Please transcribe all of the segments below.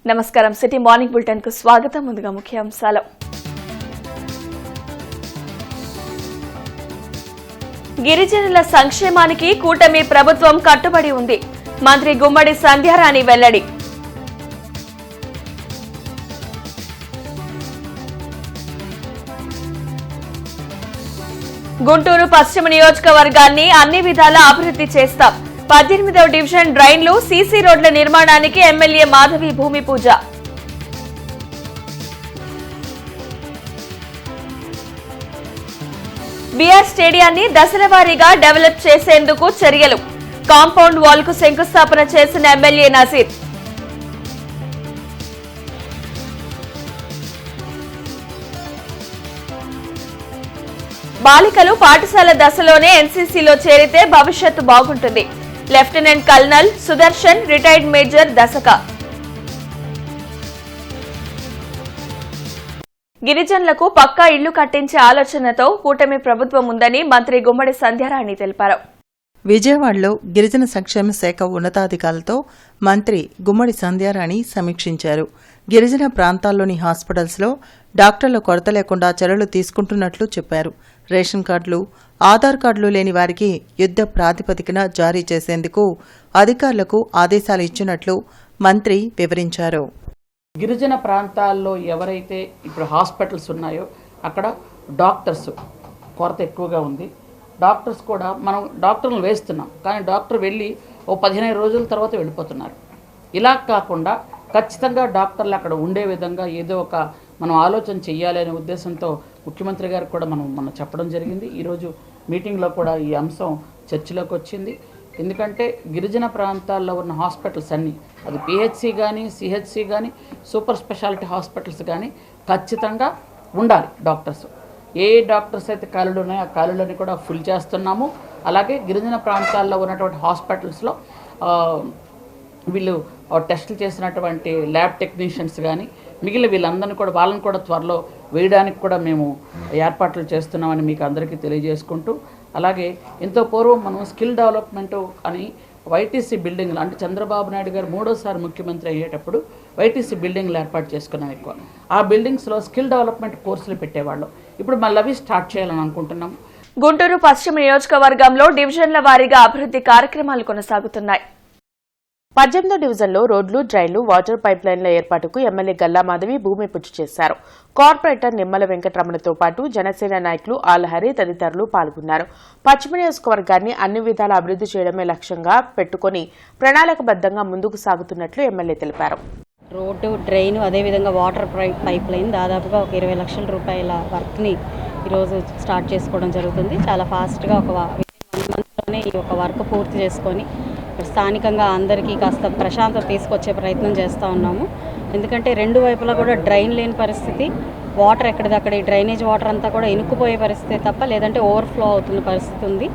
నమస్కారం. City morning bulletin కు స్వాగతం. ముందుగా ముఖ్యాంశాలు. గిరిజనుల సంక్షేమానికి కూటమి ప్రభుత్వం కట్టుబడి ఉంది. మంత్రి గుమ్మడి సంధ్యారాణి వెల్లడి. గుంటూరు పశ్చిమ నియోజకవర్గాన్ని అన్ని విధాలా అభివృద్ధి చేస్తాం. 18వ డివిజన్ డ్రైన్లు, సీసీ రోడ్ల నిర్మాణానికి ఎమ్మెల్యే మాధవి భూమి పూజ. బీఆర్ స్టేడియాన్ని దశల వారీగా డెవలప్ చేసేందుకు చర్యలు. కాంపౌండ్ వాల్ కు శంకుస్థాపన చేసిన ఎమ్మెల్యే నజీర్. బాలికలు పాఠశాల దశలోనే ఎన్సీసీలో చేరితే భవిష్యత్తు బాగుంటుంది. Lieutenant colonel Sudarshan retired major Dasaka. గిరిజనులకు పక్కా ఇళ్లు కట్టించే ఆలోచనతో కూటమి ప్రభుత్వం ఉందని మంత్రి గుమ్మడి సంధ్యారాణి తెలిపారు. విజయవాడలో గిరిజన సంక్షేమ శాఖ ఉన్నతాధికారులతో మంత్రి గుమ్మడి సంధ్యారాణి సమీక్షించారు. గిరిజన ప్రాంతాల్లోని హాస్పిటల్స్లో డాక్టర్ల కొరత లేకుండా చర్యలు తీసుకుంటున్నట్లు చెప్పారు. రేషన్ కార్డులు, ఆధార్ కార్డులు లేని వారికి యుద్ధ ప్రాతిపదికన జారీ చేసేందుకు అధికారులకు ఆదేశాలు ఇచ్చినట్లు మంత్రి వివరించారు. గిరిజన ప్రాంతాల్లో ఎవరైతే ఇప్పుడు హాస్పిటల్స్ ఉన్నాయో అక్కడ డాక్టర్స్ కొరత ఎక్కువగా ఉంది. డాక్టర్స్ కూడా మనం డాక్టర్లు వేస్తున్నాం, కానీ డాక్టర్ వెళ్ళి ఓ 15 రోజుల తర్వాత వెళ్ళిపోతున్నారు. ఇలా కాకుండా ఖచ్చితంగా డాక్టర్లు అక్కడ ఉండే విధంగా ఏదో ఒక మనం ఆలోచన చెయ్యాలి అనే ఉద్దేశంతో ముఖ్యమంత్రి గారికి కూడా మనం చెప్పడం జరిగింది. ఈరోజు మీటింగ్లో కూడా ఈ అంశం చర్చలోకి వచ్చింది. ఎందుకంటే గిరిజన ప్రాంతాల్లో ఉన్న హాస్పిటల్స్ అన్నీ, అది పిహెచ్సి కానీ, సిహెచ్సి కానీ, సూపర్ స్పెషాలిటీ హాస్పిటల్స్ కానీ ఖచ్చితంగా ఉండాలి డాక్టర్స్. ఏ డాక్టర్స్ అయితే ఖాళీలు ఉన్నాయో ఆ ఖాళీలని కూడా ఫుల్ చేస్తున్నాము. అలాగే గిరిజన ప్రాంతాల్లో ఉన్నటువంటి హాస్పిటల్స్లో వీళ్ళు టెస్టులు చేసినటువంటి ల్యాబ్ టెక్నీషియన్స్ కానీ మిగిలిన వీళ్ళందరినీ కూడా వాళ్ళని కూడా త్వరలో వేయడానికి కూడా మేము ఏర్పాట్లు చేస్తున్నామని మీకు అందరికీ తెలియజేసుకుంటూ, అలాగే ఎంతో పూర్వం మనం స్కిల్ డెవలప్మెంట్ అని వైటీసీ బిల్డింగ్లు, అంటే చంద్రబాబు నాయుడు గారు 3వ ముఖ్యమంత్రి అయ్యేటప్పుడు వైటీసీ బిల్డింగ్లు ఏర్పాటు చేసుకున్నాం. ఎక్కువ ఆ బిల్డింగ్స్లో స్కిల్ డెవలప్మెంట్ కోర్సులు పెట్టేవాళ్ళం. ఇప్పుడు మళ్ళీ అవి స్టార్ట్ చేయాలని అనుకుంటున్నాం. గుంటూరు పశ్చిమ నియోజకవర్గంలో డివిజన్ల వారీగా అభివృద్ధి కార్యక్రమాలు కొనసాగుతున్నాయి. 18వ డివిజన్లో రోడ్లు, డ్రైన్లు, వాటర్ పైప్ లైన్ల ఏర్పాటుకు ఎమ్మెల్యే గల్లా మాధవి భూమి పూజ చేశారు. కార్పొరేటర్ నిమ్మల వెంకటరమణతో పాటు జనసేన నాయకులు ఆలహరి తదితరులు పాల్గొన్నారు. పశ్చిమ నియోజకవర్గాన్ని అన్ని విధాలా అభివృద్ధి చేయడమే లక్ష్యంగా పెట్టుకుని ప్రణాళికబద్దంగా ముందుకు సాగుతున్నట్లు ఎమ్మెల్యే తెలిపారు. రోడ్డు, డ్రైన్, అదేవిధంగా వాటర్ పైప్ లైన్ దాదాపుగా ఒక 20 లక్షల రూపాయల వర్క్ని ఈరోజు స్టార్ట్ చేసుకోవడం జరుగుతుంది. చాలా ఫాస్ట్గా ఒక 1 మంత్లోనే ఈ ఒక వర్క్ పూర్తి చేసుకొని స్థానికంగా అందరికీ కాస్త ప్రశాంతత తీసుకొచ్చే ప్రయత్నం చేస్తూ ఉన్నాము. ఎందుకంటే 2 వైపులా కూడా డ్రైన్ లేని పరిస్థితి, వాటర్ ఎక్కడిదక్కడ ఈ డ్రైనేజ్ వాటర్ అంతా కూడా ఇనుక్కుపోయే పరిస్థితి తప్ప లేదంటే ఓవర్ఫ్లో అవుతున్న పరిస్థితి ఉంది.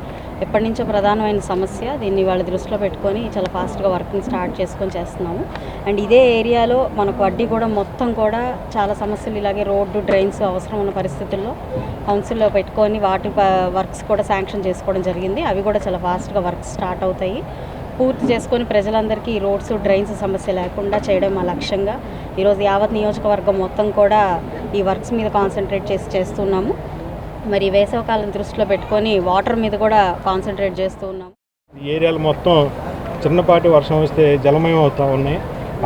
ఎప్పటి నుంచో ప్రధానమైన సమస్య. దీన్ని వాళ్ళ దృష్టిలో పెట్టుకొని చాలా ఫాస్ట్గా వర్క్ని స్టార్ట్ చేసుకొని చేస్తున్నాము. అండ్ ఇదే ఏరియాలో మనకు వడ్డీగూడెం మొత్తం కూడా చాలా సమస్యలు ఇలాగే రోడ్డు, డ్రైన్స్ అవసరం ఉన్న పరిస్థితుల్లో కౌన్సిల్లో పెట్టుకొని వాటి వర్క్స్ కూడా శాంక్షన్ చేసుకోవడం జరిగింది. అవి కూడా చాలా ఫాస్ట్గా వర్క్స్ స్టార్ట్ అవుతాయి. పూర్తి చేసుకొని ప్రజలందరికీ ఈ రోడ్స్, డ్రైన్స్ సమస్య లేకుండా చేయడం మా లక్ష్యంగా ఈరోజు యావత్ నియోజకవర్గం మొత్తం కూడా ఈ వర్క్స్ మీద కాన్సన్ట్రేట్ చేస్తున్నాము. మరి వేసవకాలం దృష్టిలో పెట్టుకొని వాటర్ మీద కూడా కాన్సన్ట్రేట్ చేస్తూ ఉన్నాము. ఈ ఏరియాలు మొత్తం చిన్నపాటి వర్షం వస్తే జలమయం అవుతూ ఉన్నాయి.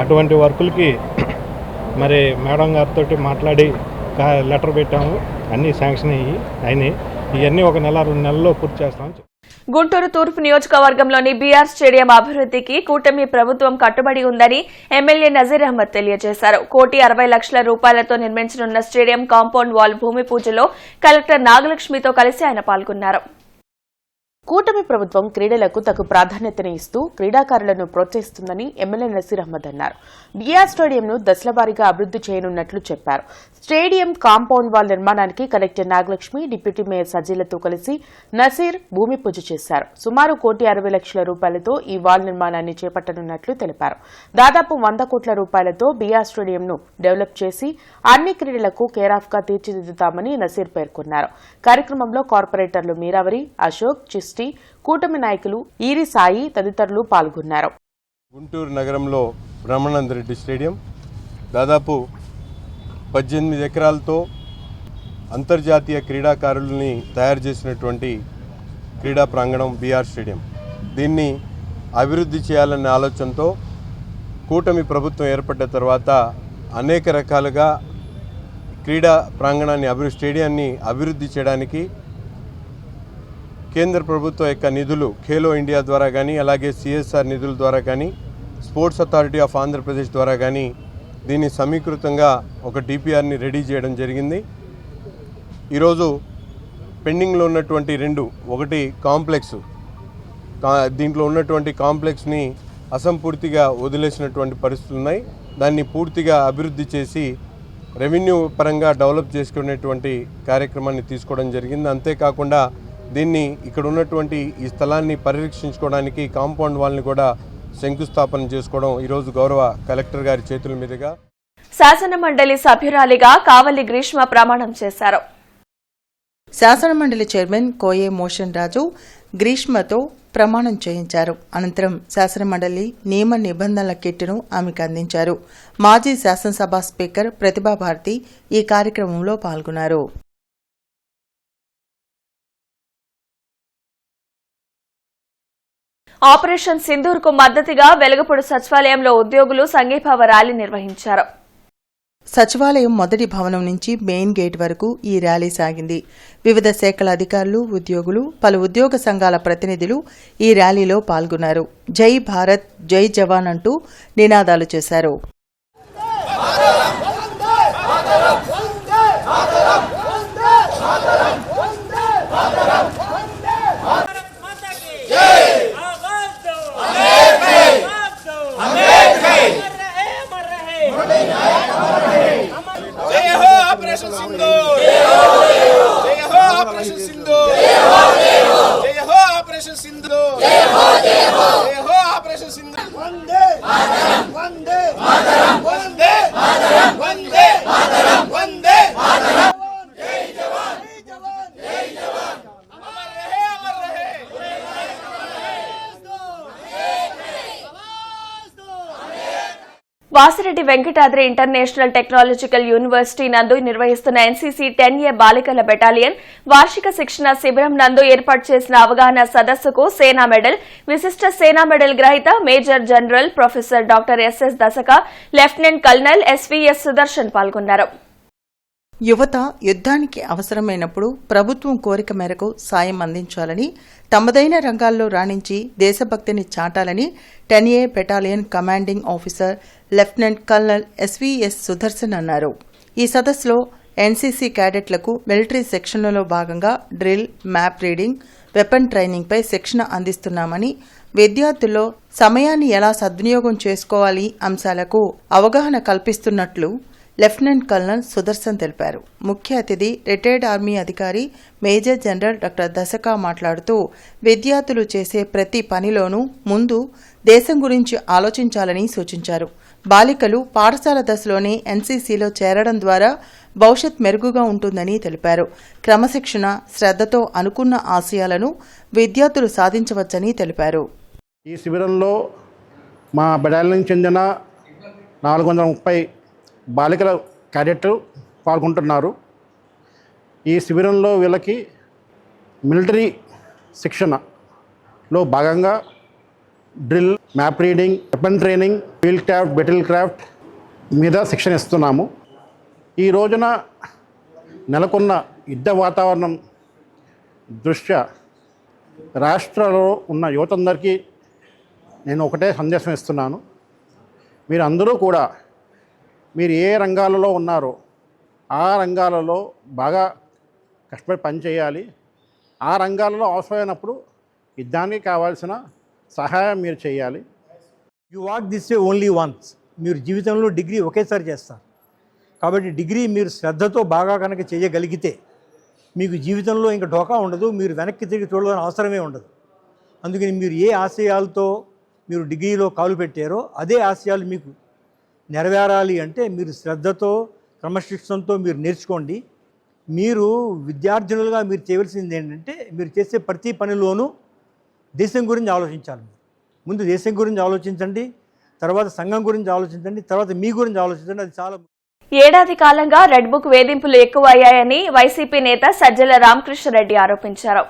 అటువంటి వర్కులకి మరి మేడం గారితో మాట్లాడి లెటర్ పెట్టాము. అన్నీ శాంక్షన్ అయినాయి. ఇవన్నీ 1 నెల 2 నెలల్లో పూర్తి చేస్తామని. గుంటూరు తూర్పు నియోజకవర్గంలోని బీఆర్ స్టేడియం అభివృద్ధికి కూటమి ప్రభుత్వం కట్టుబడి ఉందని ఎమ్మెల్యే నజీర్ అహ్మద్ తెలియజేశారు. 1,60,00,000 రూపాయలతో నిర్మించనున్న స్టేడియం కాంపౌండ్ వాల్ భూమి పూజలో కలెక్టర్ నాగలక్ష్మితో కలిసి ఆయన పాల్గొన్నారు. కూటమి ప్రభుత్వం క్రీడలకు తగు ప్రాధాన్యతని ఇస్తూ క్రీడాకారులను ప్రోత్సహిస్తుందని ఎమ్మెల్యే నజీర్ అహ్మద్ అన్నారు. బీఆర్ స్టేడియంను దశల వారీగా అభివృద్ధి చేయనున్నట్లు చెప్పారు. స్టేడియం కాంపౌండ్ వాల్ నిర్మాణానికి కలెక్టర్ నాగలక్ష్మి, డిప్యూటీ మేయర్ సజీలతో కలిసి నజీర్ భూమి పూజ చేశారు. సుమారు 1,60,00,000 రూపాయలతో ఈ వాల్ నిర్మాణాన్ని చేపట్టనున్నట్లు తెలిపారు. దాదాపు 100 కోట్ల రూపాయలతో బీఆర్ స్టేడియంను డెవలప్ చేసి అన్ని క్రీడలకు కేరాఫ్గా తీర్చిదిద్దుతామని నజీర్ పేర్కొన్నారు. కార్యక్రమంలో కార్పొరేటర్లు మీరావరి, అశోక్, చిస్టి, కూటమి నాయకులు ఈరి సాయి తదితరులు పాల్గొన్నారు. గుంటూరు నగరంలో బ్రహ్మానంద రెడ్డి స్టేడియం దాదాపు 18 ఎకరాలతో అంతర్జాతీయ క్రీడాకారులని తయారు చేసినటువంటి క్రీడా ప్రాంగణం బీఆర్ స్టేడియం. దీన్ని అభివృద్ధి చేయాలనే ఆలోచనతో కూటమి ప్రభుత్వం ఏర్పడ్డ తర్వాత అనేక రకాలుగా క్రీడా ప్రాంగణాన్ని స్టేడియాన్ని అభివృద్ధి చేయడానికి కేంద్ర ప్రభుత్వం యొక్క నిధులు ఖేలో ఇండియా ద్వారా కానీ, అలాగే సిఎస్ఆర్ నిధుల ద్వారా కానీ, స్పోర్ట్స్ అథారిటీ ఆఫ్ ఆంధ్రప్రదేశ్ ద్వారా కానీ దీన్ని సమీకృతంగా ఒక డిపిఆర్ని రెడీ చేయడం జరిగింది. ఈరోజు పెండింగ్లో ఉన్నటువంటి ఒకటి కాంప్లెక్స్, దీంట్లో ఉన్నటువంటి కాంప్లెక్స్ని అసంపూర్తిగా వదిలేసినటువంటి పరిస్థితులు ఉన్నాయి. దాన్ని పూర్తిగా అభివృద్ధి చేసి రెవెన్యూ పరంగా డెవలప్ చేసుకునేటువంటి కార్యక్రమాన్ని తీసుకోవడం జరిగింది. అంతేకాకుండా దీన్ని ఇక్కడ ఉన్నటువంటి ఈ స్థలాన్ని పరిరక్షించుకోవడానికి కాంపౌండ్ వాల్ని కూడా శంకుస్థాపన చేసుకోవడం ఈరోజు గౌరవ కలెక్టర్ గారి చేతుల మీదుగా. శాసన మండలి సభ్యురాలిగా కావలి గ్రీష్మ ప్రమాణం చేశారు. శాసనమండలి చైర్మన్ కోయే మోషన్ రాజు గ్రీష్మతో ప్రమాణం చేయించారు. అనంతరం శాసనమండలి నియమ నిబంధనల కిట్టును ఆమెకు అందించారు. మాజీ శాసనసభ స్పీకర్ ప్రతిభాభారతి ఈ కార్యక్రమంలో పాల్గొన్నారు. ఆపరేషన్ సింధూర్ కు మద్దతుగా వెలగపూడి సచివాలయంలో ఉద్యోగులు సంఘీభావ ర్యాలీ నిర్వహించారు. సచివాలయం మొదటి భవనం నుంచి మెయిన్ గేట్ వరకు ఈ ర్యాలీ సాగింది. వివిధ శాఖల అధికారులు, ఉద్యోగులు, పలు ఉద్యోగ సంఘాల ప్రతినిధులు ఈ ర్యాలీలో పాల్గొన్నారు. జై భారత్, జై జవాన్ అంటూ నినాదాలు చేశారు. Vasireddy Venkatadri international technological university నందు నిర్వహిస్తున్న ఎన్సీసీ 10A బాలికల బెటాలియన్ వార్షిక శిక్షణ శిబిరం నందు ఏర్పాటు చేసిన అవగాహన సదస్సుకు సేనా మెడల్, విశిష్ట సేనా మెడల్ గ్రహీత major general professor doctor SS Dasaka, lieutenant colonel SVS Sudarshan పాల్గొన్నారు. యువత యుద్ధానికి అవసరమైనప్పుడు ప్రభుత్వం కోరిక మేరకు సాయం అందించాలని, తమదైన రంగాల్లో రాణించి దేశభక్తిని చాటాలని 10A battalion commanding officer lieutenant colonel SVS Sudarshan అన్నారు. ఈ సదస్సులో ఎన్సీసీ క్యాడెట్లకు మిలిటరీ శిక్షణలో భాగంగా డ్రిల్, మ్యాప్ రీడింగ్, వెపన్ ట్రైనింగ్పై శిక్షణ అందిస్తున్నామని, విద్యార్థుల్లో సమయాన్ని ఎలా సద్వినియోగం చేసుకోవాలి అంశాలకు అవగాహన కల్పిస్తున్నట్లు లెఫ్టినెంట్ కల్నల్ సుదర్శన్ తెలిపారు. ముఖ్య అతిథి రిటైర్డ్ ఆర్మీ అధికారి మేజర్ జనరల్ డాక్టర్ దశక మాట్లాడుతూ విద్యార్థులు చేసే ప్రతి పనిలోనూ ముందు దేశం గురించి ఆలోచించాలని సూచించారు. బాలికలు పాఠశాల దశలోనే ఎన్సీసీలో చేరడం ద్వారా భవిష్యత్ మెరుగుగా ఉంటుందని తెలిపారు. క్రమశిక్షణ, శ్రద్ధతో అనుకున్న ఆశయాలను విద్యార్థులు సాధించవచ్చని తెలిపారు. ఈ శిబిరంలో మా బెటాలియన్ చెందిన 430 బాలికల క్యాడెట్లు పాల్గొంటున్నారు. ఈ శిబిరంలో వీళ్ళకి మిలిటరీ శిక్షణలో భాగంగా drill, map reading, weapon training, field craft, battle craft మీద శిక్షణ ఇస్తున్నాము. ఈ రోజున నెలకొన్న యుద్ధ వాతావరణం దృష్ట్యా రాష్ట్రంలో ఉన్న యువతందరికీ నేను ఒకటే సందేశం ఇస్తున్నాను. మీరు అందరూ కూడా మీరు ఏ రంగాలలో ఉన్నారో ఆ రంగాలలో బాగా కష్టపడి పనిచేయాలి. ఆ రంగాలలో అవసరమైనప్పుడు యుద్ధానికి కావాల్సిన సహాయం మీరు చేయాలి. You walk this way only once. మీరు జీవితంలో డిగ్రీ ఒకేసారి చేస్తారు కాబట్టి డిగ్రీ మీరు శ్రద్ధతో బాగా కనుక చేయగలిగితే మీకు జీవితంలో ఇంకా ఢోకా ఉండదు, మీరు వెనక్కి తిరిగి చూడాలని అవసరమే ఉండదు. అందుకని మీరు ఏ ఆశయాలతో మీరు డిగ్రీలో కాలు పెట్టారో అదే ఆశయాలు మీకు నెరవేరాలి అంటే మీరు శ్రద్ధతో, క్రమశిక్షణతో మీరు నేర్చుకోండి. మీరు విద్యార్థులుగా మీరు చేయవలసింది ఏంటంటే మీరు చేసే ప్రతి పనిలోనూ దేశం గురించి ఆలోచించాలి. ముందు దేశం గురించి ఆలోచించండి, తర్వాత సంఘం గురించి ఆలోచించండి, తర్వాత మీ గురించి ఆలోచించండి. అది చాలా ఏడాది కాలంగా రెడ్ బుక్ వేధింపులు ఎక్కువ అయ్యాయని వైసీపీ నేత సజ్జల రామకృష్ణారెడ్డి ఆరోపించారు.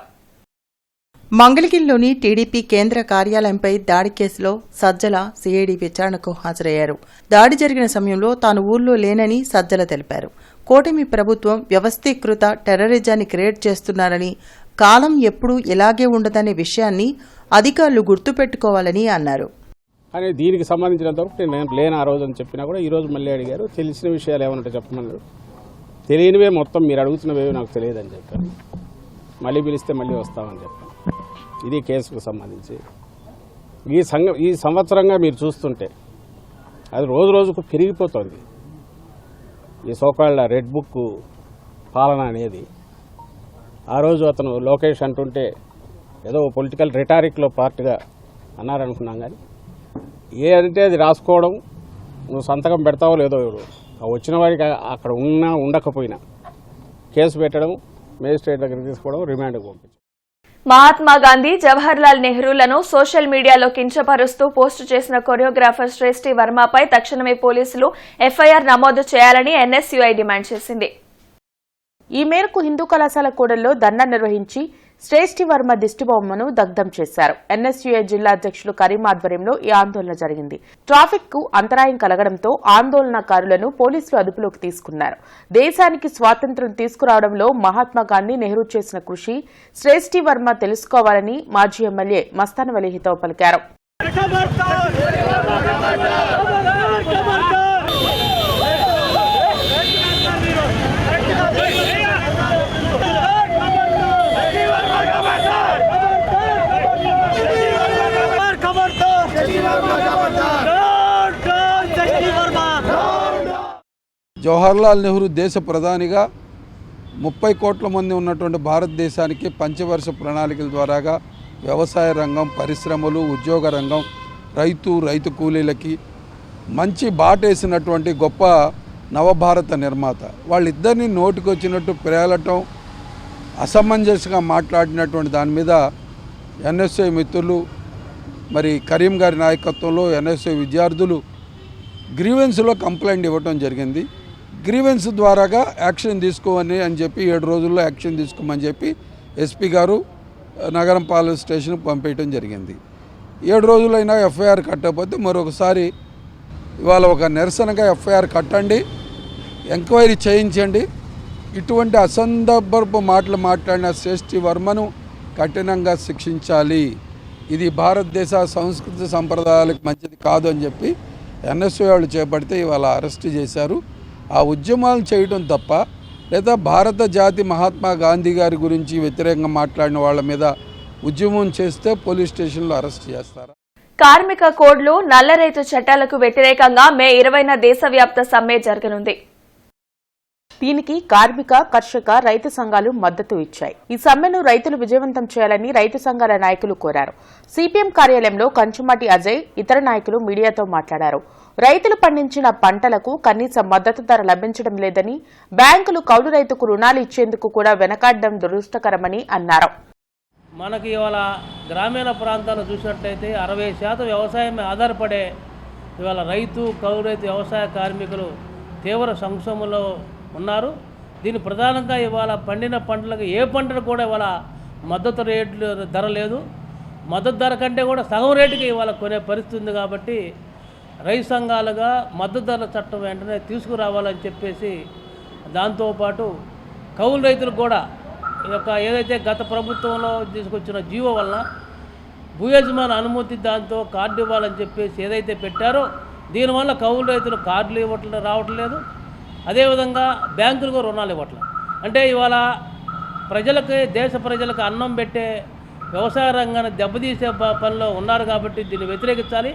మంగళగిరిలోని టీడీపీ కేంద్ర కార్యాలయంపై దాడి కేసులో సజ్జల సిఐడి విచారణకు హాజరయ్యారు. దాడి జరిగిన సమయంలో తాను ఊర్లో లేనని సజ్జల తెలిపారు. కూటమి ప్రభుత్వం వ్యవస్థీకృత టెర్రరిజాన్ని క్రియేట్ చేస్తున్నారని, కాలం ఎప్పుడూ ఇలాగే ఉండదనే విషయాన్ని అధికారులు గుర్తుపెట్టుకోవాలని అన్నారు. కానీ దీనికి సంబంధించినంతవరకు నేను లేని ఆ రోజు అని చెప్పినా కూడా ఈరోజు మళ్ళీ అడిగారు. తెలిసిన విషయాలు ఏమన్నా చెప్పమన్నారు. తెలియనివే మొత్తం మీరు అడుగుతున్నవేవి నాకు తెలియదని చెప్పాను. మళ్ళీ పిలిస్తే మళ్ళీ వస్తామని చెప్పాను. ఇది కేసుకు సంబంధించి ఈ సంవత్సరంగా మీరు చూస్తుంటే అది రోజు రోజుకు పెరిగిపోతుంది. ఈ సోకాళ్ళ రెడ్ బుక్ పాలన అనేది ఆ రోజు అతను లోకేష్ అంటుంటే ఏదో పొలిటికల్ రిటారిక్లో పార్ట్గా అన్నారనుకున్నాం. కానీ ఏదంటే అది రాసుకోవడం, నువ్వు సంతకం పెడతావో లేదో వచ్చిన వారికి అక్కడ ఉన్నా ఉండకపోయినా కేసు పెట్టడం, మేజిస్ట్రేట్ దగ్గరికి తీసుకోవడం, రిమాండ్కి పంపించడం. మహాత్మా గాంధీ, జవహర్లాల్ నెహ్రూలను సోషల్ మీడియాలో కించపరుస్తూ పోస్టు చేసిన కొరియోగ్రాఫర్ శ్రేష్ఠి వర్మపై తక్షణమే పోలీసులు ఎఫ్ఐఆర్ నమోదు చేయాలని ఎన్ఎస్యుఐ డిమాండ్ చేసింది. ఈ మేరకు హిందూ కళాశాల కూడల్లో ధర్నా నిర్వహించి శ్రేష్ఠి వర్మ దిష్టిబొమ్మను దగ్ధం చేశారు. ఎన్ఎస్యుఐ జిల్లా అధ్యక్షులు కరీం ఆధ్వర్యంలో ఈ ఆందోళన జరిగింది. ట్రాఫిక్ కు అంతరాయం కలగడంతో ఆందోళనకారులను పోలీసులు అదుపులోకి తీసుకున్నారు. దేశానికి స్వాతంత్ర్యం తీసుకురావడంలో మహాత్మా గాంధీ, నెహ్రూ చేసిన కృషి శ్రేష్ఠి వర్మ తెలుసుకోవాలని మాజీ ఎమ్మెల్యే మస్తాన్ వలీ హితవు పలికారు. జవహర్లాల్ నెహ్రూ దేశ ప్రధానిగా 30 కోట్ల మంది ఉన్నటువంటి భారతదేశానికి పంచవర్ష ప్రణాళికల ద్వారాగా వ్యవసాయ రంగం, పరిశ్రమలు, ఉద్యోగ రంగం, రైతు కూలీలకి మంచి బాటేసినటువంటి గొప్ప నవభారత నిర్మాత. వాళ్ళిద్దరినీ నోటికొచ్చినట్టు ప్రేలటం, అసమంజసంగా మాట్లాడినటువంటి దాని మీద ఎన్ఎస్ఐ మిత్రులు, మరి కరీం గారి నాయకత్వంలో ఎన్ఎస్ఐ విద్యార్థులు గ్రీవెన్స్లో కంప్లైంట్ ఇవ్వటం జరిగింది. గ్రీవెన్స్ ద్వారాగా యాక్షన్ తీసుకోమని చెప్పి 7 రోజుల్లో యాక్షన్ తీసుకోమని చెప్పి ఎస్పీ గారు నగరం పాలన స్టేషన్కి పంపేయటం జరిగింది. 7 రోజులైనా ఎఫ్ఐఆర్ కట్టకపోతే మరొకసారి ఇవాళ ఒక నిరసనగా ఎఫ్ఐఆర్ కట్టండి, ఎంక్వైరీ చేయించండి. ఇటువంటి అసందర్భపు మాటలు మాట్లాడిన శ్రేష్ఠి వర్మను కఠినంగా శిక్షించాలి. ఇది భారతదేశ సంస్కృతి సంప్రదాయాలకు మంచిది కాదు అని చెప్పి ఎన్ఎస్ఐ వాళ్ళు చేపడితే ఇవాళ అరెస్ట్ చేశారు. ఆ ఉద్యమాలు చేయడం తప్ప, లేదా భారత జాతి మహాత్మా గాంధీ గారి గురించి వ్యతిరేకంగా మాట్లాడిన వాళ్ళ మీద ఉద్యమం చేస్తే పోలీస్ స్టేషన్లో అరెస్ట్ చేస్తారా? కార్మిక కోడ్లు, నల్ల రైతు చట్టాలకు వ్యతిరేకంగా మే 20న దేశవ్యాప్త సమ్మె జరగనుంది. దీనికి కార్మిక, కర్షక, రైతు సంఘాలు మద్దతు ఇచ్చాయి. ఈ సమ్మెను రైతులు విజయవంతం చేయాలని రైతు సంఘాల నాయకులు కోరారు. సిపిఎం కార్యాలయంలో కంచుమాటి అజయ్, ఇతర నాయకులు మీడియాతో మాట్లాడారు. రైతులు పండించిన పంటలకు కనీస మద్దతు ధర లభించడం లేదని, బ్యాంకులు కౌలు రైతుకు రుణాలు ఇచ్చేందుకు కూడా వెనకాడడం దురదృష్టకరమని అన్నారు. మనకి ఇవాళ గ్రామీణ ప్రాంతాలు చూసినట్లయితే 60% వ్యవసాయం ఆధారపడే ఇవాళ రైతు, కౌలు రైతు, వ్యవసాయ కార్మికులు తీవ్ర సంక్షోభంలో ఉన్నారు. దీని ప్రధానంగా ఇవాళ పండిన పంటలకు ఏ పంటలు కూడా ఇవాళ మద్దతు రేట్లు ధర లేదు. మద్దతు ధర కంటే కూడా సగం రేటుకి ఇవాళ కొనే పరిస్థితి ఉంది. కాబట్టి రైతు సంఘాలుగా మద్దతు ధరల చట్టం వెంటనే తీసుకురావాలని చెప్పేసి, దాంతోపాటు కౌలు రైతులకు కూడా ఈ యొక్క ఏదైతే గత ప్రభుత్వంలో తీసుకొచ్చిన జీవో వలన భూయజమాని అనుమతి దాంతో కార్డు ఇవ్వాలని చెప్పేసి ఏదైతే పెట్టారో, దీనివల్ల కౌలు రైతులు కార్డులు రావట్లేదు. అదేవిధంగా బ్యాంకులకు రుణాలు ఇవ్వట్లేదు. అంటే ఇవాళ ప్రజలకి, దేశ ప్రజలకు అన్నం పెట్టే వ్యవసాయ రంగాన్ని దెబ్బతీసే పనిలో ఉన్నారు. కాబట్టి దీన్ని వ్యతిరేకించాలి.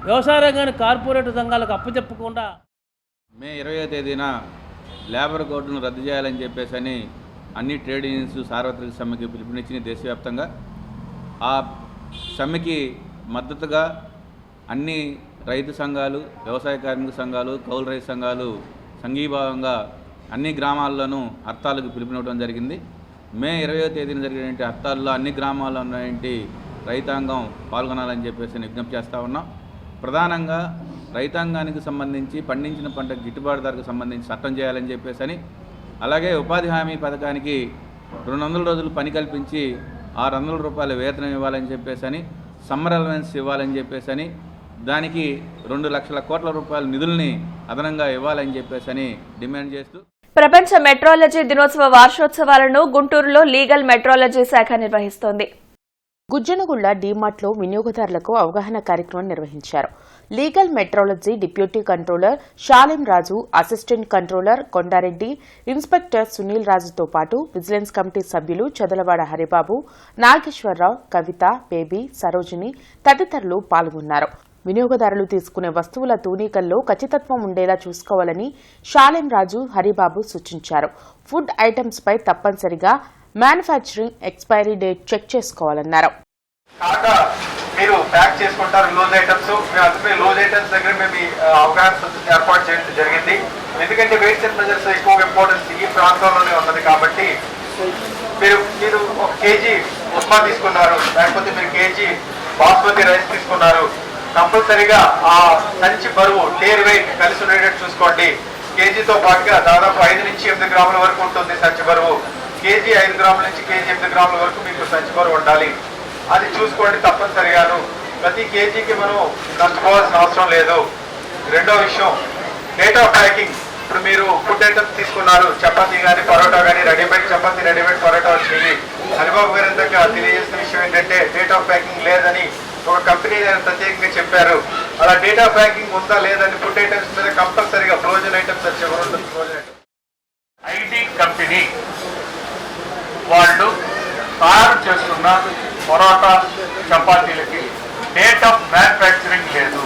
వ్యవసాయ రంగాన్ని కార్పొరేట్ సంఘాలకు అప్పచెప్పకుండా మే 20వ తేదీన లేబర్ కోడ్ను రద్దు చేయాలని చెప్పేసి అని అన్ని ట్రేడ్ యూనియన్స్ సార్వత్రిక సమ్మెకి పిలుపునిచ్చిన దేశవ్యాప్తంగా. ఆ సమ్మెకి మద్దతుగా అన్ని రైతు సంఘాలు, వ్యవసాయ కార్మిక సంఘాలు, కౌలు రైతు సంఘాలు సంఘీభావంగా అన్ని గ్రామాల్లోనూ హర్తాలకు పిలుపునివ్వడం జరిగింది. మే 20వ తేదీన జరిగినటువంటి హర్తాల్లో అన్ని గ్రామాల్లో ఉన్నటువంటి రైతాంగం పాల్గొనాలని చెప్పేసి విజ్ఞప్తి చేస్తూ ఉన్నాం. ప్రధానంగా రైతాంగానికి సంబంధించి పండించిన పంటకు గిట్టుబాటు ధరకు సంబంధించి చట్టం చేయాలని చెప్పేసి, అలాగే ఉపాధి హామీ పథకానికి 200 రోజులు పని కల్పించి 600 రూపాయల వేతనం ఇవ్వాలని చెప్పేసి, సమ్మర్ అలవెన్స్ ఇవ్వాలని చెప్పేసి, దానికి 2 లక్షల కోట్ల రూపాయల నిధుల్ని అదనంగా ఇవ్వాలని చెప్పేసి డిమాండ్ చేస్తూ ప్రపంచ మెట్రాలజీ దినోత్సవ వార్షోత్సవాలను గుంటూరులో లీగల్ మెట్రాలజీ శాఖ నిర్వహిస్తోంది. గుజ్జనగుళ్ల డీమార్ట్లో వినియోగదారులకు అవగాహన కార్యక్రమం నిర్వహించారు. Legal metrology deputy controller Shalim Raju, assistant controller Kondareddy, inspector Sunil రాజుతో పాటు విజిలెన్స్ కమిటీ సభ్యులు చదలవాడ హరిబాబు, నాగేశ్వరరావు, కవిత, బేబీ, సరోజిని తదితరులు పాల్గొన్నారు. వినియోగదారులు తీసుకునే వస్తువుల తూనికల్లో ఖచ్చితత్వం ఉండేలా చూసుకోవాలని షాలిం రాజు, హరిబాబు సూచించారు. ఫుడ్ ఐటమ్స్ పై తప్పనిసరిగా మ్యానుఫ్యాక్చరింగ్ ఎక్స్పైరీ డేట్ చెక్ చేసుకోవాలన్నారు. కాగా మీరు ప్యాక్ చేసుకుంటారు లూజ్ ఐటమ్స్, మేము అందుకే లూజ్ ఐటమ్స్ దగ్గర మేము అవగాహన సదస్సు ఏర్పాటు చేయడం జరిగింది. ఎందుకంటే వెయిట్స్ అండ్ మెజర్స్ ఎక్కువ ఇంపార్టెన్స్ ఈ ప్రాంతంలోనే ఉన్నది కాబట్టి మీరు 1 కేజీ ఉప్మా తీసుకున్నారు, లేకపోతే మీరు కేజీ బాస్మతి రైస్ తీసుకున్నారు, కంపల్సరీగా ఆ సంచి బరువు టేర్ వెయిట్ కలిసి ఉండేటట్టు చూసుకోండి. కేజీతో పాటుగా దాదాపు 5 నుంచి 8 గ్రాముల వరకు ఉంటుంది సంచి బరువు. కేజీ 5 గ్రాముల నుంచి కేజీ 8 గ్రాముల వరకు మీకు సంచి బరువు ఉండాలి. అది చూసుకోండి తప్పనిసరిగాను. ప్రతి కేజీకి మనం నష్టపోవాల్సిన అవసరం లేదు. రెండో విషయం, డేట్ ఆఫ్ ప్యాకింగ్. ఇప్పుడు మీరు ఫుడ్ ఐటమ్స్ తీసుకున్నారు, చపాతీ కానీ పరోటా కానీ, రెడీమేడ్ చపాతీ రెడీమేడ్ పరోటా వచ్చింది. హరిబాబు గారి దగ్గర తెలియజేసిన విషయం ఏంటంటే డేట్ ఆఫ్ ప్యాకింగ్ లేదని ఒక కంపెనీ ప్రత్యేకంగా చెప్పారు. అలా డేట్ ఆఫ్ ప్యాకింగ్ ఉందా లేదని ఫుడ్ ఐటమ్స్ మీద కంపల్సరీగా ఫ్రోజన్ ఐటమ్స్ వచ్చే ఉంటుంది. ఫ్రోజన్ ఐటమ్స్ ఐటీ కంపెనీ వాళ్ళు తయారు చేస్తున్న పరోటా చపాతీలకి డేట్ ఆఫ్ మ్యానుఫ్యాక్చరింగ్ లేదు.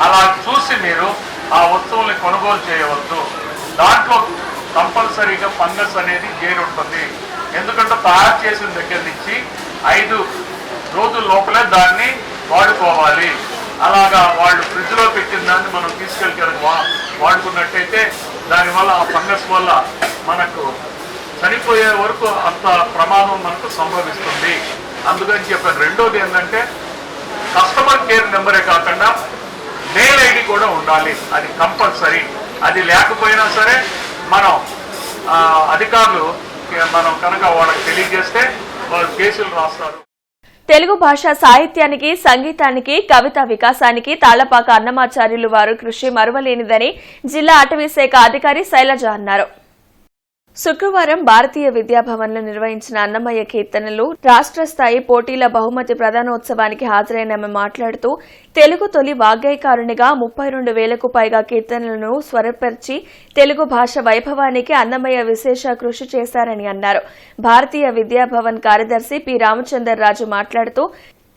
అలా చూసి మీరు ఆ వస్తువుల్ని కొనుగోలు చేయవద్దు. దాంట్లో కంపల్సరీగా ఫంగస్ అనేది చేరి ఉంటుంది. ఎందుకంటే తయారు చేసిన దగ్గర నుంచి 5 రోజుల లోపలే దాన్ని వాడుకోవాలి. అలాగా వాళ్ళు ఫ్రిడ్జ్లో పెట్టిన దాన్ని మనం తీసుకెళ్ళి వాడుకున్నట్టయితే దానివల్ల ఆ ఫంగస్ వల్ల మనకు చనిపోయే వరకు అంత ప్రమాదం మనకు సంభవిస్తుంది. అందుకని చెప్పాను. రెండోది ఏంటంటే కస్టమర్ కేర్ నెంబరే కాకుండా మెయిల్ ఐడి కూడా ఉండాలి. అది కంపల్సరీ. అది లేకపోయినా సరే మనం అధికారులు మనం కనుక వాళ్ళకి తెలియజేస్తే వాళ్ళు కేసులు రాస్తారు. తెలుగు భాష సాహిత్యానికి, సంగీతానికి, కవితా వికాసానికి తాళ్లపాక అన్నమాచార్యులు వారు కృషి మరువలేనిదని జిల్లా అటవీశాఖ అధికారి శైలజ అన్నారు. శుక్రవారం భారతీయ విద్యాభవన్లో నిర్వహించిన అన్నమయ్య కీర్తనలు రాష్ట్ర స్థాయి పోటీల బహుమతి ప్రదానోత్సవానికి హాజరైన ఆమె మాట్లాడుతూ తెలుగు తొలి వాగ్గేయకారునిగా 32,000కు పైగా కీర్తనలను స్వరపరిచి తెలుగు భాష వైభవానికి అన్నమయ్య విశేష కృషి చేశారని అన్నారు. భారతీయ విద్యాభవన్ కార్యదర్శి పి రామచందర్రాజు మాట్లాడుతూ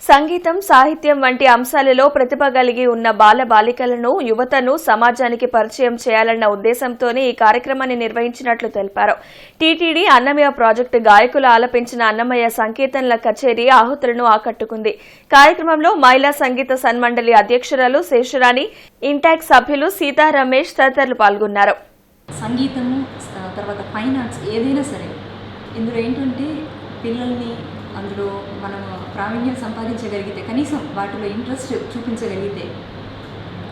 సంగీతం, సాహిత్యం వంటి అంశాలలో ప్రతిభ కలిగి ఉన్న బాలబాలికలను, యువతను సమాజానికి పరిచయం చేయాలన్న ఉద్దేశంతోనే ఈ కార్యక్రమాన్ని నిర్వహించినట్లు తెలిపారు. టీటీడీ అన్నమయ్య ప్రాజెక్టు గాయకులు ఆలపించిన అన్నమయ్య సంకీర్తనల కచేరీ ఆహుతులను ఆకట్టుకుంది. కార్యక్రమంలో మహిళా సంగీత సన్మండలి అధ్యక్షురాలు శేషరాణి, ఇంటాక్ సభ్యులు సీతా రమేష్ తదితరులు పాల్గొన్నారు. సంగీతము, తర్వాత ఫైన్ ఆర్ట్స్ ఏదైనా సరే ఇందులో ఏంటంటే పిల్లల్ని అందులో మనం ప్రావీణ్యం సంపాదించగలిగితే, కనీసం వాటిలో ఇంట్రెస్ట్ చూపించగలిగితే,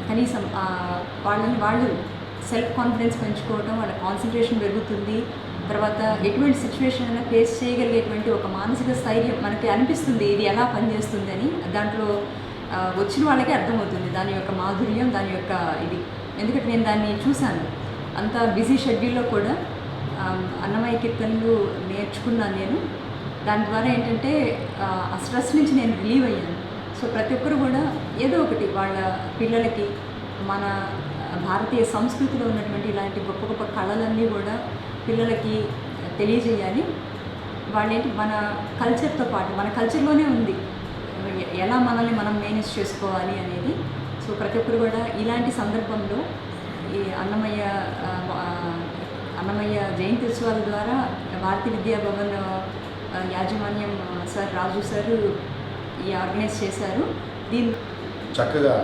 కనీసం వాళ్ళని వాళ్ళు సెల్ఫ్ కాన్ఫిడెన్స్ పెంచుకోవడం, వాళ్ళ కాన్సన్ట్రేషన్ పెరుగుతుంది. తర్వాత ఎటువంటి సిచ్యువేషన్ అయినా ఫేస్ చేయగలిగేటువంటి ఒక మానసిక స్థైర్యం మనకి అనిపిస్తుంది ఇది ఎలా పనిచేస్తుంది అని. దాంట్లో వచ్చిన వాళ్ళకే అర్థమవుతుంది దాని యొక్క మాధుర్యం, దాని యొక్క ఇది. ఎందుకంటే నేను దాన్ని చూశాను. అంత బిజీ షెడ్యూల్లో కూడా అన్నమయ్య కీర్తనలు నేర్చుకున్నాను నేను. దాని ద్వారా ఏంటంటే ఆ స్ట్రెస్ నుంచి నేను రిలీవ్ అయ్యాను. సో ప్రతి ఒక్కరు కూడా ఏదో ఒకటి వాళ్ళ పిల్లలకి మన భారతీయ సంస్కృతిలో ఉన్నటువంటి ఇలాంటి గొప్ప గొప్ప కళలన్నీ కూడా పిల్లలకి తెలియజేయాలి. వాళ్ళేంటి మన కల్చర్తో పాటు, మన కల్చర్లోనే ఉంది ఎలా మనల్ని మనం మేనేజ్ చేసుకోవాలి అనేది. సో ప్రతి ఒక్కరు కూడా ఇలాంటి సందర్భంలో ఈ అన్నమయ్య జయంతి ఉత్సవాల ద్వారా భారతీయ విద్యాభవన్ యాజమాన్యం సార్ రాజు సార్ ఈ ఆర్గనైజ్ చేశారు. దీన్ని చక్కగా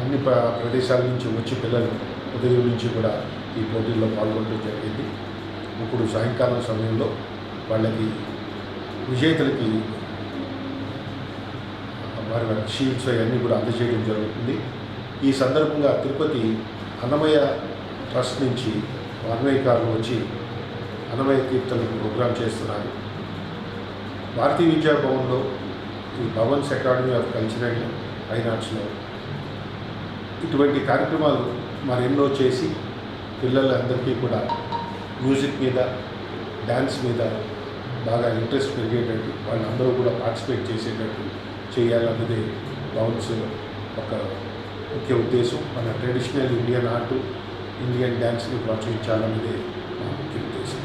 అన్ని ప్రదేశాల నుంచి వచ్చి పిల్లలు ఉదయం నుంచి కూడా ఈ పోటీల్లో పాల్గొనడం జరిగింది. ఇప్పుడు సాయంకాలం సమయంలో వాళ్ళకి విజేతలకి మరి షీల్డ్స్ అవన్నీ కూడా అందజేయడం జరుగుతుంది. ఈ సందర్భంగా తిరుపతి అన్నమయ్య ట్రస్ట్ నుంచి అన్నమయ్యకారులు వచ్చి అన్నమయ్య కీర్తనలు ప్రోగ్రాం చేస్తున్నారు. భారతీయ విద్యాభవన్లో ఈ Bhavans academy of cultural fine ఆర్ట్స్లో ఇటువంటి కార్యక్రమాలు మరెన్నో చేసి పిల్లలందరికీ కూడా మ్యూజిక్ మీద డ్యాన్స్ మీద బాగా ఇంట్రెస్ట్ పెరిగేటట్టు వాళ్ళందరూ కూడా పార్టిసిపేట్ చేసేటట్టు చేయాలన్నది భవన్స్ ఒక ముఖ్య ఉద్దేశం. మన ట్రెడిషనల్ ఇండియన్ ఆర్ట్ ఇండియన్ డ్యాన్స్ని ప్రోత్సహించాలన్నదే మా ముఖ్య ఉద్దేశం.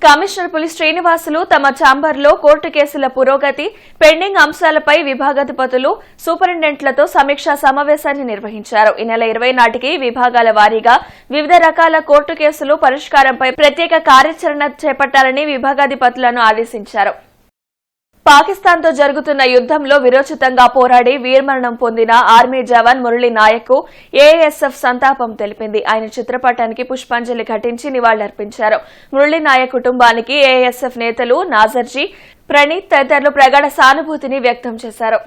కమిషనర్ పులి శ్రీనివాసులు తమ ఛాంబర్లో కోర్టు కేసుల పురోగతి, పెండింగ్ అంశాలపై విభాగాధిపతులు, సూపరింటెండెంట్లతో సమీక్షా సమావేశాన్ని నిర్వహించారు. ఈ నెల 20 నాటికి విభాగాల వారీగా వివిధ రకాల కోర్టు కేసులు పరిష్కారంపై ప్రత్యేక కార్యాచరణ చేపట్టాలని విభాగాధిపతులను ఆదేశించారు. పాకిస్తాన్తో జరుగుతున్న యుద్దంలో విరోచితంగా పోరాడి వీరమరణం పొందిన ఆర్మీ జవాన్ మురళీ నాయక్ ఏఎస్ఎఫ్ సంతాపం తెలిపింది. ఆయన చిత్రపటానికి పుష్పాంజలి ఘటించి నివాళులర్పించారు. మురళీ నాయక్ కుటుంబానికి ఏఎస్ఎఫ్ నేతలు నాజర్జీ, ప్రణీత్ తదితరులు ప్రగాఢ సానుభూతిని వ్యక్తం చేశారు.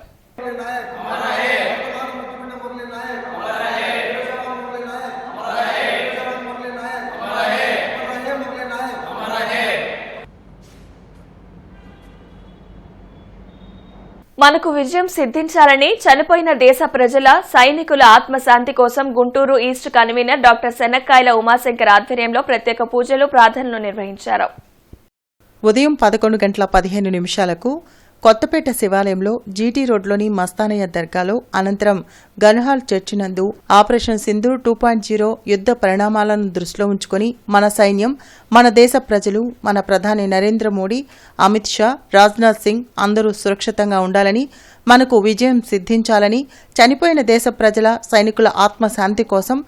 మనకు విజయం సిద్ధించాలని చనిపోయిన దేశ ప్రజల సైనికుల ఆత్మశాంతి కోసం Guntur east convener doctor Shanakkayala Umashankar ఆధ్వర్యంలో ప్రత్యేక పూజలు, ప్రార్థనలు నిర్వహించారు. ఉదయం 11:15 కొత్తపేట శివాలయంలో జీటీ రోడ్లోని మస్తానయ్య దర్గాలో, అనంతరం గన్హాల్ చర్చి నందు ఆపరేషన్ సింధూర్ 2.0 యుద్ధ పరిణామాలను దృష్టిలో ఉంచుకుని మన సైన్యం, మన దేశ ప్రజలు, మన ప్రధాని నరేంద్ర మోడీ, అమిత్ షా, రాజ్నాథ్ సింగ్ అందరూ సురక్షితంగా ఉండాలని, మనకు విజయం సిద్ధించాలని, చనిపోయిన దేశ ప్రజల సైనికుల ఆత్మశాంతి కోసం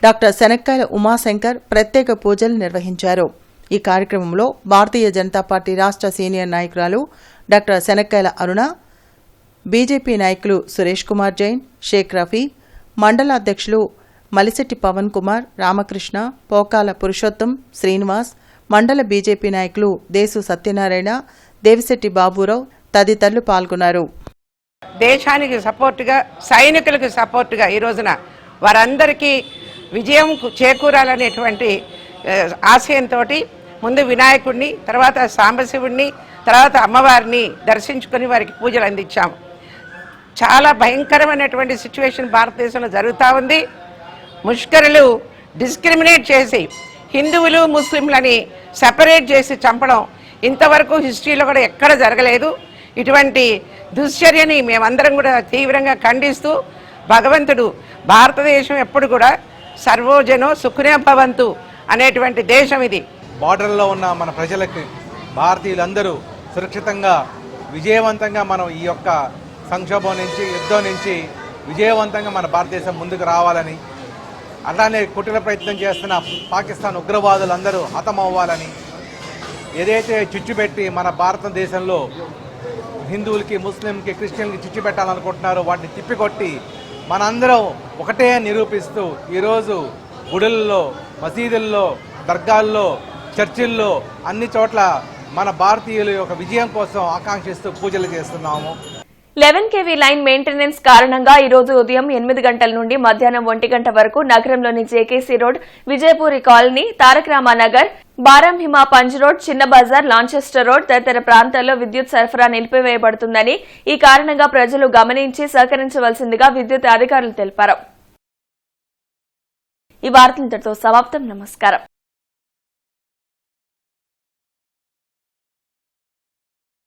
డాక్టర్ శనక్కాయల ఉమాశంకర్ ప్రత్యేక పూజలు నిర్వహించారు. ఈ కార్యక్రమంలో భారతీయ జనతా పార్టీ రాష్ట్ర సీనియర్ నాయకురాలు డాక్టర్ శనక్కాయల అరుణ, బీజేపీ నాయకులు సురేష్ కుమార్ జైన్, షేక్ రఫీ, మండల అధ్యక్షులు మలిశెట్టి పవన్ కుమార్, రామకృష్ణ, పోకాల పురుషోత్తం, శ్రీనివాస్, మండల బీజేపీ నాయకులు దేశు సత్యనారాయణ, దేవిశెట్టి బాబురావు తదితరులు పాల్గొన్నారు. దేశానికి సపోర్టుగా, సైనికులకు సపోర్టుగా ఈ రోజున వారందరికీ విజయం చేకూరాలనేటువంటి ఆశయంతో ముందు వినాయకుడిని, తర్వాత సాంబశివుడిని, తర్వాత అమ్మవారిని దర్శించుకొని వారికి పూజలు అందించాము. చాలా భయంకరమైనటువంటి సిచ్యువేషన్ భారతదేశంలో జరుగుతూ ఉంది. ముష్కరులు డిస్క్రిమినేట్ చేసి హిందువులు ముస్లింలని సెపరేట్ చేసి చంపడం ఇంతవరకు హిస్టరీలో కూడా ఎక్కడ జరగలేదు. ఇటువంటి దుశ్చర్యని మేమందరం కూడా తీవ్రంగా ఖండిస్తూ, భగవంతుడు భారతదేశం ఎప్పుడు కూడా సర్వోజనో సుఖినో భవంతు అనేటువంటి దేశం ఇది. బార్డర్లో ఉన్న మన ప్రజలకు, భారతీయులందరూ సురక్షితంగా విజయవంతంగా మనం ఈ యొక్క సంక్షోభం నుంచి, యుద్ధం నుంచి విజయవంతంగా మన భారతదేశం ముందుకు రావాలని, అలానే కుట్ర ప్రయత్నం చేస్తున్న పాకిస్తాన్ ఉగ్రవాదులందరూ హతమవ్వాలని, ఏదైతే చిచ్చు పెట్టి మన భారతదేశంలో హిందువులకి, ముస్లింకి, క్రిస్టియన్కి చిచ్చు పెట్టాలనుకుంటున్నారో వాటిని తిప్పికొట్టి మనందరం ఒకటే నిరూపిస్తూ ఈరోజు గుడుల్లో, మసీదుల్లో, దర్గాల్లో, చర్చిల్లో అన్ని చోట్ల మన భారతీయుల యొక్క విజయం కోసం ఆకాంక్షిస్తూ పూజలు చేస్తున్నాము. 11 kV లైన్ మెయింటెనెన్స్ కారణంగా ఈ రోజు ఉదయం 8 గంటల నుండి మధ్యాహ్నం 1 గంట వరకు నగరంలోని జేకేసీ రోడ్, విజయపూరి కాలనీ, తారక రామానగర్, బారాంహిమా పంజ్ రోడ్, చిన్న బజార్, లాంచెస్టర్ రోడ్ తదితర ప్రాంతాల్లో విద్యుత్ సరఫరా నిలిపివేయబడుతుందని, ఈ కారణంగా ప్రజలు గమనించి సహకరించవలసిందిగా విద్యుత్ అధికారులు తెలిపారు. ఈ వార్తలు ఇంతటితో సమాప్తం. నమస్కారం.